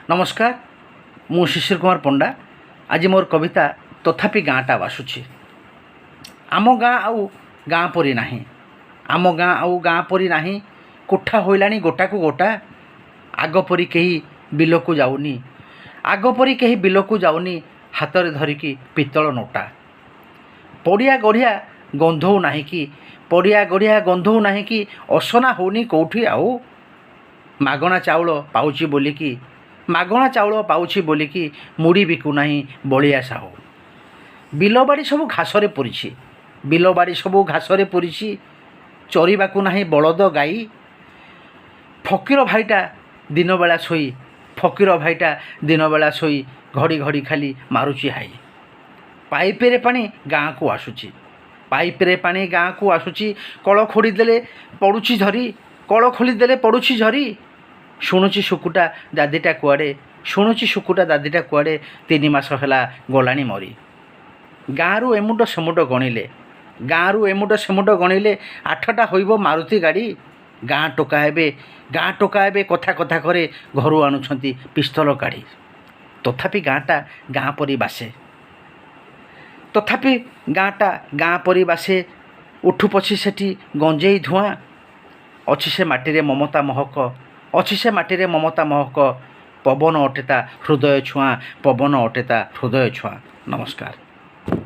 नमस्कार मु शिशिर कुमार पंडा। आज मोर कविता तथापि गाँटा बासुची। आम गाँ आउ गाँ परी नाही, आम गाँ आउ गाँ परी नाही। कोठा होइलाणी गोटा को गोटा, आग परी कहीं बिलकु जाऊनी, आग परी कहीं बिलकु जाऊनी। हाथ में धरिकी पितल नोटा। पड़िया गढ़िया गंधौ नाही कि, पड़िया गढ़िया गंधौ नाही कि। असना होनी कौठी आउ, मागणा चाउल पाउची बोलिकी, मागणा चाउल पाउची बोलिकी। मुड़ी बिकु नाही बलिया साहू। बिलबाड़ी सब घासरे पूरी, बिलबाड़ी सब घासरे पूरी। चरिबाकु नाही बलद गाई। फकीर भाईटा दिन बेला सोई, फकीर भाईटा दिन बेला सोई। घड़ी घड़ी खाली मारुची हाई। पाइपरे पानी गाँ को आसुची, पाइपरे पानी गाँ को आसुची। कल खोली देले पड़ुची झरी, कल खोली देले पड़ुची झरी। शुणुची शुकुटा दादीटा कुआड़े, शुणुची शुकुटा दादीटा कुआड़े। 3 मास होला गलाणी मरी। गाँरु एमुट सेमुट गणिले, गाँरु एमुट सेमुट गणिले। 8टा होइबो मारुति गाड़ी। गाँ टोका हेबे, गाँ टोका हेबे। कथा कथा करे घरु आणुछंती पिस्तल काढ़ी। तथापि गाँटा गाँ परी बासे, तथापि गाँटा गाँ परी बासे। उठु पछी सेठी गंजेई धुआं। अछि से माटी रे ममता महक, अछि से माटी रे ममता महक। पवन अटेता हृदय छुआं, पवन अटेता हृदय छुआं। नमस्कार।